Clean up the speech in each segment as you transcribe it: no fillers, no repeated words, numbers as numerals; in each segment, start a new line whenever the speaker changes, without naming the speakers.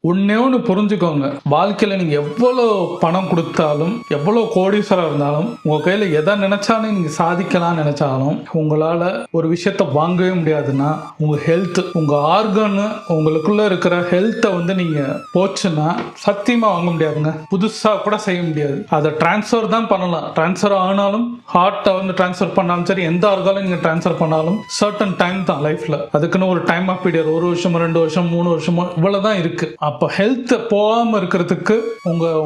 ஒன்னே ஒன்று புரிஞ்சுக்கோங்க, வாழ்க்கையில் நீங்கள் எவ்வளோ பணம் கொடுத்தாலும், எவ்வளோ கோடீஸ்வரம் இருந்தாலும், உங்கள் கையில் எதை நினைச்சாலும் நீங்கள் சாதிக்கலாம்னு நினைச்சாலும், உங்களால் ஒரு விஷயத்த வாங்கவே முடியாதுன்னா உங்கள் ஹெல்த், உங்கள் ஆர்கன்னு, உங்களுக்குள்ள இருக்கிற ஹெல்த்தை வந்து நீங்கள் போச்சுன்னா சத்தியமாக வாங்க முடியாதுங்க. புதுசாக கூட செய்ய முடியாது. அதை டிரான்ஸ்ஃபர் தான் பண்ணலாம். டிரான்ஸ்ஃபர் ஆனாலும், ஹார்ட்டை வந்து டிரான்ஸ்ஃபர் பண்ணாலும் சரி, எந்த ஆர்காலும் நீங்கள் டிரான்ஸ்ஃபர் பண்ணாலும் சர்டன் டைம் தான் லைஃப்பில். அதுக்குன்னு ஒரு டைம் ஆஃப் பீரியட், 1 வருஷம் 2 வருஷம் 3 வருஷமோ இவ்வளோதான் இருக்குது. அப்போ ஹெல்த் போகாமல் இருக்கிறதுக்கு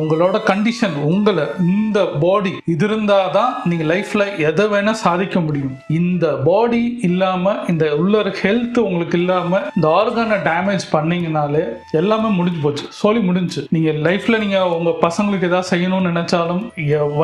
உங்களோட கண்டிஷன், உங்களை இந்த பாடி இது இருந்தால் தான் நீங்கள் லைஃப்பில் எதை வேணால் சாதிக்க முடியும். இந்த பாடி இல்லாமல், இந்த உள்ள ஹெல்த் உங்களுக்கு இல்லாமல் இந்த ஆர்கானை டேமேஜ் பண்ணீங்கனாலே எல்லாமே முடிஞ்சு போச்சு, சொல்லி முடிஞ்சு. நீங்கள் லைஃப்பில் நீங்கள் உங்கள் பசங்களுக்கு எதாவது செய்யணும்னு நினைச்சாலும்,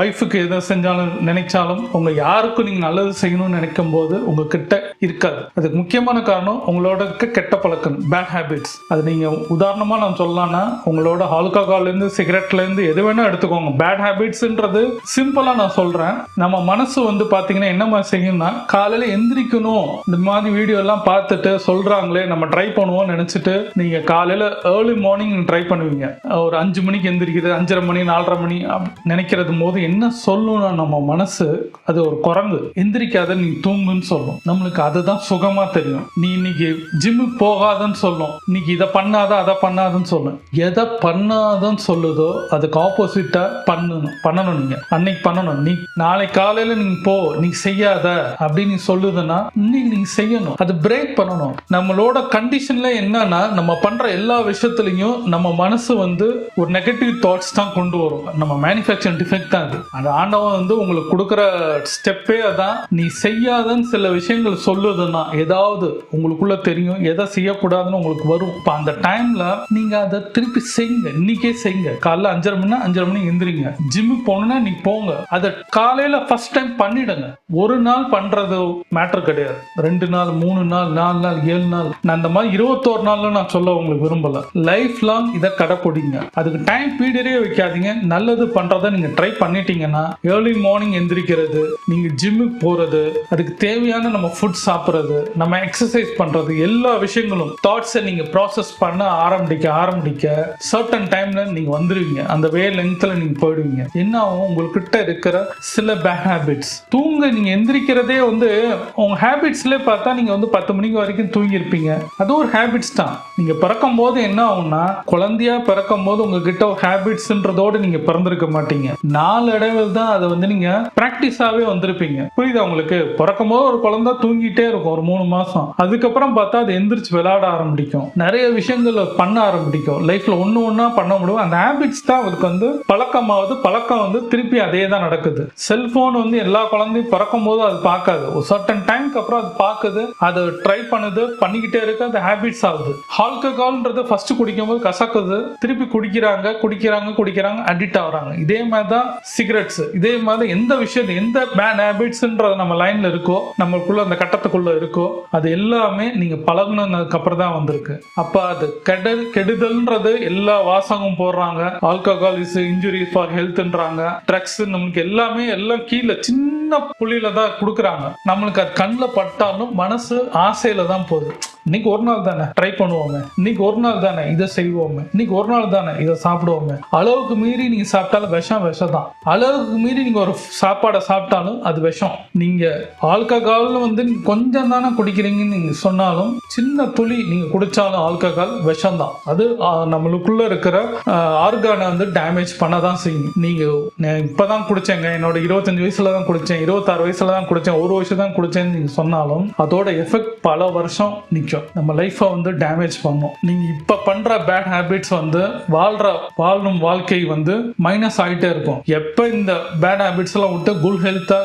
ஒய்ஃபுக்கு எதை செஞ்சாலும் நினைச்சாலும், உங்கள் யாருக்கும் நீங்கள் நல்லது செய்யணும்னு நினைக்கும் போது உங்ககிட்ட இருக்காது. அதுக்கு முக்கியமான காரணம் உங்களோட கெட்ட பழக்கம், பேட் ஹேபிட்ஸ். அது நீங்கள் உதாரணமாக நான் சொல்லலாம்னா, உங்களோட ஆல்கஹால்லேருந்து சிகரெட்லேருந்து எது வேணால் எடுத்துக்கோங்க. பேட் ஹேபிட்ஸ்ன்றது சிம்பிளாக நான் சொல்கிறேன். நம்ம மனசு வந்து பார்த்தீங்கன்னா என்ன மாதிரி செய்யும்னா, காலையில் எந்திரிக்கணும், இந்த மாதிரி வீடியோ எல்லாம் பார்த்துட்டு சொல்கிறாங்களே நம்ம ட்ரை பண்ணுவோம்னு நினச்சிட்டு நீங்கள் காலையில் ஏர்லி மார்னிங் ட்ரை பண்ணுவீங்க. ஒரு 5 மணிக்கு எந்திரிக்குது, 5:30 மணி 4:30 மணி நினைக்கிறது போது என்ன சொல்லணும்னா, நம்ம மனசு அது ஒரு குரங்கு, எந்திரிக்காத நீ தூங்குன்னு சொல்லும். நம்மளுக்கு அதுதான் சுகமாக தெரியும். நீ இன்னைக்கு ஜிம்முக்கு போகாதன்னு சொல்லும், இன்னைக்கு இதை பண்ணாத அதை பண்ணாதன்னு சொல்லும். எதை பண்ணாதன்னு சொல்லுதோ அதுக்கு ஆப்போசிட்டா பண்ணணும். நீங்க அன்னைக்கு பண்ணணும். நீ நாளை காலையில நீங்க போ, நீ செய்யாத அப்படின்னு நீ சொல்லுதுன்னா இன்னைக்கு நீங்க செய்யணும். அது பிரேக் பண்ணணும். நம்மளோட கண்டிஷன்ல என்னன்னா, நம்ம பண்ற எல்லா விஷயத்துலயும் நம்ம மனசு வந்து ஒரு நெகட்டிவ் தாட்ஸ் தான் கொண்டு வரும். நம்ம மேனுஃபேக்சரிங் டிஃபெக்ட் தான் அது. அந்த ஆண்டவன் வந்து உங்களுக்கு கொடுக்குற ஸ்டெப்பே அதான். நீ செய்யாதன்னு சில விஷயங்கள் சொல்லுதுன்னா, ஏதாவது உங்களுக்குள்ள தெரியும் எதை செய்யக்கூடாதுன்னு உங்களுக்கு வரும். இப்போ அந்த டைம்ல நீங்க அதை திருப்பி செய்யுங்க. இன்னைக்கே செய்யுங்க. காலைல 5:30 மணி எந்திரிங்க. ஜிம்முக்கு போகணும்னா நீ போங்க. அதை காலையில ஃபர்ஸ்ட் டைம் பண்ணிடுங்க. ஒரு நாள் பண்றது மேட்டர் கிடையாது. 2 நாள் 3 நாள் 4 நாள் 7 நாள், நான் அந்த மாதிரி 21 நாள்ல நான் சொல்ல உங்களுக்கு விரும்பல. லைஃப் லாங் இதை கடைப்பிடிங்க. அதுக்கு டைம் பீரியடே வைக்காதீங்க. நல்லது பண்றதை நீங்க ட்ரை பண்ணிட்டீங்கன்னா, ஏர்லி மார்னிங் எந்திரிக்கிறது, நீங்க ஜிம்முக்கு போறது, அதுக்கு தேவையான நம்ம ஃபுட் சாப்பிட்றது, நம்ம எக்ஸசைஸ் பண்றது, எல்லா விஷயங்களும் தாட்ஸை நீங்க ப்ராசஸ் பண்ண ஆரம்பிக்க சர்டன் டைம்ல நீங்க வந்துருவீங்க. அந்த வே லெங்க்ல நீங்க போயிடுவீங்க. என்ன ஆகும், உங்ககிட்ட இருக்கிற சில பேட் ஹேபிட்ஸ், தூங்க நீங்க எந்திரிக்கிறதே வந்து உங்க ஹேபிட்ஸ்ல பார்த்தா நீங்க வந்து 10 மணிக்கு வரைக்கும் தூங்கி இருப்பீங்க. அது ஒரு ஹேபிட்ஸ் தான். நீங்க பிறக்கும் போது என்ன ஆகும்னா, குழந்தையா பிறக்கும் போது உங்ககிட்ட ஒரு ஹேபிட்ஸ்ன்றதோடு நீங்க பிறந்திருக்க மாட்டீங்க. நாளடைவில் தான் அதை வந்து நீங்க பிராக்டிஸாவே வந்திருப்பீங்க. புரியுதா உங்களுக்கு? பிறக்கும் போது ஒரு குழந்தை தூங்கிட்டே இருக்கும் ஒரு 3 மாசம். அதுக்கப்புறம் பார்த்தா அது எந்திரிச்சு விளையாட ஆரம்பிக்கும், நிறைய விஷயங்கள் பண்ண ஆரம்பிக்கும், லைஃப்ல ஒண்ணா பண்ண முடியும். அந்த ஹேபிட்ஸ் தான் அதுக்கு வந்து பழக்கமாவது, பழக்கம் வந்து திருப்பி அதே தான் நடக்குது. செல்போன் வந்து எல்லா குழந்தையும் பிறக்கும் போது அது பார்க்காது. ஒரு சர்டன் டைம்க்கு அப்புறம் அது பார்க்குது, அது ட்ரை பண்ணுது, பண்ணிக்கிட்டே இருக்கு, அது ஹேபிட்ஸ் ஆகுது. ஆல்கஹால்ன்றது ஃபர்ஸ்ட் குடிக்கும் போது கசக்குது, திருப்பி குடிக்கிறாங்க, அடிக்ட் ஆகுறாங்க. இதே மாதிரி தான் சிகரெட்ஸ். இதே மாதிரி எந்த விஷயம், எந்த பேட் ஹேபிட்ஸ்ன்றது நம்ம லைன்ல இருக்கோ, நம்மளுக்குள்ள அந்த கட்டத்துக்குள்ள இருக்கோ, அது எல்லாமே நீங்க பழகுனதுக்கு அப்புறம் தான் வந்திருக்கு. அப்ப அது கெடுதல்ன்றது எல்லா வாசகம் போடுறாங்க. ஆல்கஹால் இஸ் இன்ஜுரி ஃபார் ஹெல்த்ன்றாங்க. ட்ரக்ஸ் நம்மளுக்கு எல்லாமே எல்லாம் கீழே சின்ன புள்ளியில தான் கொடுக்குறாங்க. நம்மளுக்கு அது கண்ணில் பட்டாலும் மனசு ஆசையில தான் போகுது. இன்னைக்கு ஒரு நாள் தானே ட்ரை பண்ணுவோமே, இன்னைக்கு ஒரு நாள் தானே இதை செய்வோமே, இன்னைக்கு ஒரு நாள் தானே இதை சாப்பிடுவோமே. அளவுக்கு மீறி நீங்க சாப்பிட்டாலும் விஷம் தான். அளவுக்கு மீறி நீங்க ஒரு சாப்பாடை சாப்பிட்டாலும் அது விஷம். நீங்க ஆல்கஹால் வந்து கொஞ்சம் தானே குடிக்கிறீங்கன்னு நீங்க சொன்னாலும், சின்ன துளி நீங்க குடிச்சாலும் ஆல்கஹால் விஷம் தான். அது நம்மளுக்குள்ள இருக்கிற ஆர்கானை வந்து டேமேஜ் பண்ணதான் செய்யும். நீங்க இப்பதான் குடிச்சேங்க, என்னோட 25 வயசுல தான் குடிச்சேன், 26 வயசுல தான் குடிச்சேன், 1 வருஷம் தான் குடிச்சேன்னு நீங்க சொன்னாலும் அதோட எஃபெக்ட் பல வருஷம் நிற்கும். நம்ம லைஃபை வந்து டேமேஜ் பண்ணும். நீங்க இப்ப பண்ற பேட் ஹேபிட்ஸ் வந்து வாழும் வாழ்க்கை வந்து மைனஸ் ஆகிட்டே இருக்கும். எப்ப இந்த பேட் ஹேபிட்ஸ் எல்லாம் விட்டு குட் ஹெல்த்தா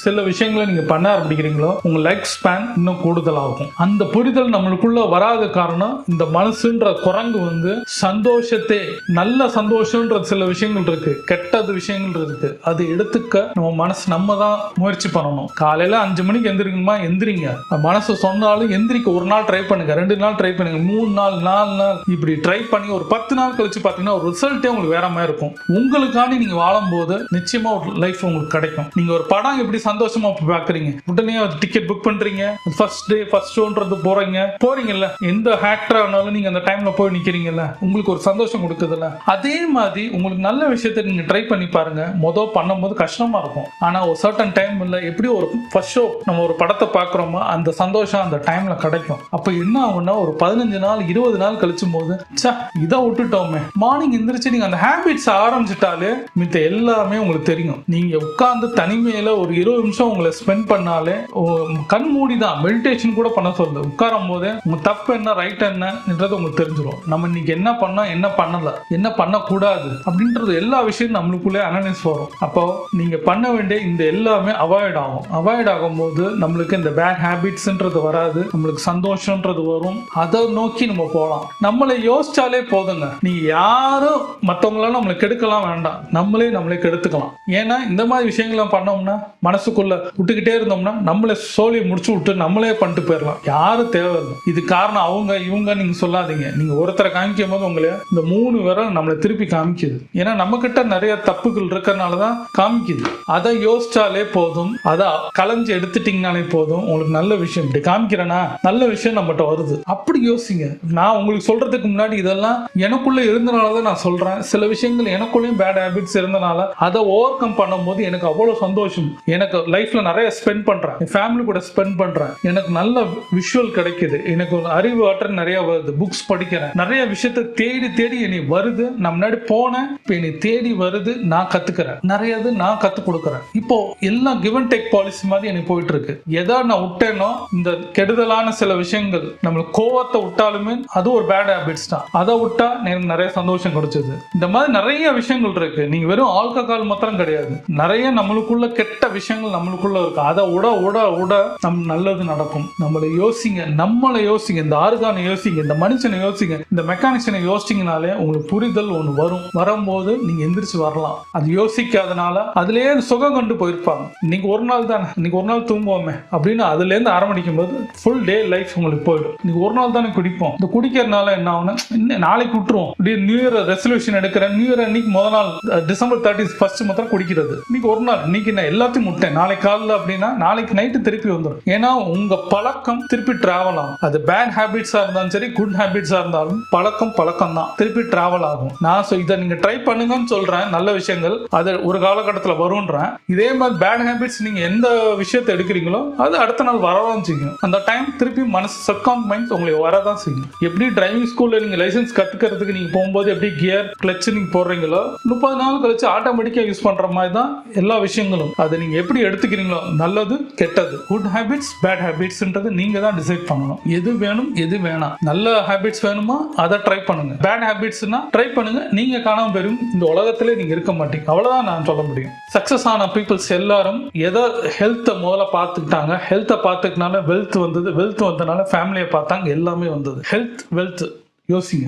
சில விஷயங்களை நீங்க பண்ண ஆரம்பிக்கிறீங்களோ, உங்க லைஃப் ஸ்பேன் இன்னும் கூடுதலாகும். அந்த புரிதல் நம்மளுக்குள்ள வராத காரணம், இந்த மனசுன்ற குரங்கு வந்து சந்தோஷத்தை, நல்ல சந்தோஷம்ன்ற சில விஷயங்கள் இருக்கு, கெட்டது விஷயங்கள் இருக்கு, அது எடுத்துக்க நம்ம மனசு நம்ம தான் முயற்சி பண்ணணும். காலையில 5 மணிக்கு எந்திரிக்கணுமா, எந்திரிங்க. மனசு சொன்னாலும் எந்திரிக்க ஒரு நாள் ட்ரை பண்ணுங்க, 2 நாள் ட்ரை பண்ணுங்க, 3 நாள் 4 நாள் இப்படி ட்ரை பண்ணி ஒரு 10 நாள் கழிச்சு பார்த்தீங்கன்னா ஒரு ரிசல்ட்டே உங்களுக்கு வேற மாதிரி இருக்கும். உங்களுக்காண்டி நீங்க வாழும்போது நிச்சயமா ஒரு லைஃப் உங்களுக்கு கிடைக்கும். நீங்க ஒரு படம் எப்படி சந்தோஷமா பாக்குறீங்க, உடனே டிக்கெட் புக் பண்றீங்க, ஃபர்ஸ்ட் டே ஃபர்ஸ்ட் ஷோன்றது போறீங்கல்ல, எந்த ஆக்டர் ஆனாலும் நீங்க அந்த டைம்ல போய் நிக்கிறீங்க, குடிக்கிறீங்கல்ல, உங்களுக்கு ஒரு சந்தோஷம் கொடுக்குதுல்ல, அதே மாதிரி உங்களுக்கு நல்ல விஷயத்த நீங்க ட்ரை பண்ணி பாருங்க. பண்ணும்போது கஷ்டமா இருக்கும், ஆனா ஒரு சர்டன் டைம் இல்ல, எப்படி ஒரு ஃபர்ஸ்ட் ஷோ நம்ம ஒரு படத்தை பார்க்குறோமோ அந்த சந்தோஷம் அந்த டைம்ல கிடைக்கும். அப்ப என்ன ஆகும்னா ஒரு 15 நாள் 20 நாள் கழிச்சும் போது இதை விட்டுட்டோமே, மார்னிங் எந்திரிச்சு நீங்க அந்த ஹேபிட்ஸ் ஆரம்பிச்சுட்டாலே மித்த எல்லாமே உங்களுக்கு தெரியும். நீங்க உட்கார்ந்து தனிமையில ஒரு 20 நிமிஷம் உங்களை ஸ்பெண்ட் பண்ணாலே, கண் மூடி தான் மெடிடேஷன் கூட பண்ண சொல்லுது, உட்காரும் போதே உங்க தப்பு என்ன ரைட் என்னன்றது உங்களுக்கு தெரிஞ்சிடும். நம்ம இன்னைக்கு என்ன பண்ணோம், என்ன பண்ணல, என்ன பண்ணக்கூடாது அப்படின்றது எல்லா விஷயம் நம்மளுக்குள்ளே அனலைஸ் வரும். அப்போ நீங்க பண்ண வேண்டிய இந்த எல்லாமே அவாய்ட் ஆகும். அவாய்ட் ஆகும்போது நம்மளுக்கு இந்த பேட் ஹேபிட்ஸ்ன்றது வராது, நம்மளுக்கு சந்தோஷம்ன்றது வரும். அதை நோக்கி நம்ம போகலாம். நம்மளை யோசிச்சாலே போதுங்க, நீங்க யாரும் மற்றவங்களால நம்மளை கெடுக்கலாம் வேண்டாம், நம்மளே கெடுத்துக்கலாம். ஏன்னா இந்த மாதிரி விஷயங்கள்லாம் பண்ணோம்னா மனசுக்குள்ள விட்டுக்கிட்டே இருந்தோம்னா நம்மளை சோழி முடிச்சு விட்டு நம்மளே பண்ணிட்டு போயிடலாம். யாரும் தேவையில்லை. இது காரணம் அவங்க இவங்க நீங்க சொல்லாதீங்க. நீங்க ஒருத்தரை காமிக்கும் போது உங்களே இந்த 3 விரல் நம்மளை திருப்பி காமிக்குது. ஏன்னா நம்ம கிட்ட நிறைய தப்புகள் இருக்கிறதுனாலதான் காமிக்குது. அதை யோசிச்சாலே போதும், அதை கலைஞ்சு எடுத்துட்டீங்கனாலே போதும். உங்களுக்கு நல்ல விஷயம் இப்படி காமிக்கிறேன்னா நல்ல விஷயம் நம்மகிட்ட வருது, அப்படி யோசிங்க. நான் உங்களுக்கு சொல்றதுக்கு முன்னாடி இதெல்லாம் எனக்குள்ள இருந்தனாலதான் நான் சொல்றேன். சில விஷயங்கள் எனக்குள்ளேயும் பேட் ஹேபிட்ஸ் இருந்தனால அதை ஓவர் கம் பண்ணும்போது எனக்கு அவ்வளவு சந்தோஷம். எனக்கு லைஃப்ல நிறைய ஸ்பெண்ட் பண்றேன், என் ஃபேமிலி கூட ஸ்பெண்ட் பண்றேன், எனக்கு நல்ல விஷுவல் கிடைக்குது, எனக்கு ஒரு அறிவு ஆற்றல் நிறைய வருது, புக்ஸ் படிக்கிறேன், நிறைய விஷயத்தை தேடி என்னை வருது. நான் முன்னாடி போனேன், இப்போ என்னை தேடி வருது, நான் கத்துக்கிறேன், நிறைய நான் கத்து கொடுக்குறேன். இப்போ எல்லாம் கிவ் அண்ட் டேக் பாலிசி மாதிரி எனக்கு போயிட்டு இருக்கு. எதா நான் விட்டேனோ இந்த கெடுதலான சில விஷயங்கள், நம்மளுக்கு கோவத்தை விட்டாலுமே அது ஒரு பேட் ஹேபிட்ஸ் தான். அதை விட்டா எனக்கு நிறைய சந்தோஷம் கிடைச்சது. இந்த மாதிரி நிறைய விஷயங்கள் இருக்கு. நீங்க வெறும் ஆல்கஹால் மாத்திரம் கிடையாது, நிறைய நம்மளுக்குள்ள கெட்ட விஷயங்கள் நம்மளுக்குள்ள இருக்கு. அதை உட நம்ம நல்லது நடக்கும். நம்மளை யோசிங்க, இந்த ஆர்கானை யோசிங்க, இந்த மனுஷனை யோசிங்க, இந்த மெக்கானிக்ஸனை யோசிச்சிங்கனாலே உங்களுக்கு புரிதல் ஒன்று வரும். வரும்போது நீங்க எந்திரிச்சு வரலாம். அது யோசிக்காதனால அதுலயே சுகம் கண்டு போயிருப்பாங்க. இன்னைக்கு ஒரு நாள் தானே, இன்னைக்கு ஒரு நாள் தூங்குவோமே அப்படின்னு அதுல இருந்து ஆரம்பிக்கும் போது ஃபுல் டே லைஃப் உங்களுக்கு போயிடும். இன்னைக்கு ஒரு நாள் தானே குடிப்போம், இந்த குடிக்கிறதுனால என்ன ஆகும்னா நாளைக்கு விட்டுருவோம். நியூ இயர் ரெசல்யூஷன் எடுக்கிறேன், நியூ இயர் அன்னைக்கு முதல் நாள் டிசம்பர் 31 மாத்திரம் குடிக்கிறது. இன்னைக்கு ஒரு நாள், இன்னைக்கு நான் எல்லாத்தையும் முட்டேன், நாளைக்கு காலையில் அப்படின்னா நாளைக்கு நைட்டு திருப்பி வந்துடும். ஏன்னா உங்க பழக்கம் திருப்பி டிராவல் ஆகும். அது பேட் ஹேபிட்ஸா இருந்தாலும் சரி, குட் ஹேபிட்ஸா இருந்தாலும் பழக்கம் தான், திருப்பி டிராவல் ஆகும். நான் இதை நீங்க ட்ரை பண்ணுங்கன்னு சொல்றேன். நல்ல விஷயங்கள் அது ஒரு காலகட்டத்தில் வரும்ன்றேன். இதே மாதிரி பேட் ஹேபிட்ஸ் நீங்க எந்த விஷயத்தை எடுக்கிறீங்களோ அது அடுத்த நாள் வரதான் செய்யும். அந்த டைம் திருப்பி மனசு சப்கான் மைண்ட் உங்களுக்கு வரதான் செய்யும். எப்படி டிரைவிங் ஸ்கூல்ல நீங்க லைசன்ஸ் கத்துக்கிறதுக்கு நீங்க போகும்போது எப்படி கியர் கிளட்ச் நீங்க போடுறீங்களோ 30 நாள் கழிச்சு ஆட்டோமேட்டிக்கா யூஸ் பண்ற மாதிரி தான் எல்லா விஷயங்களும். அதை நீங்க எப்படி எடுத்துக்கிறீங்களோ, நல்லது கெட்டது, குட் ஹேபிட்ஸ் பேட் ஹேபிட்ஸ்ன்றது நீங்க தான் டிசைட் பண்ணணும். எது வேணும் எது வேணாம். நல்ல ஹேபிட்ஸ் வேணுமா அதை ட்ரை பண்ணுங்க, பேட் ஹேபிட்ஸ்னா ட்ரை பண்ணுங்க. நீங்க காணாம பெறும் இந்த உலகத்திலே நீங்க இருக்க மாட்டீங்க. அவ்வளவுதான் நான் சொல்ல முடியும். சக்சஸ் ஆன பீப்புள்ஸ் எல்லாரும் எதை ஹெல்த்தை முதல்ல பார்த்துக்கிட்டாங்க, ஹெல்த்தை பார்த்துக்கினால வெல்த் வந்தது, வெல்த் வந்தனால ஃபேமிலியை பார்த்தாங்க, எல்லாமே வந்தது. ஹெல்த் வெல்த் யோசிங்க.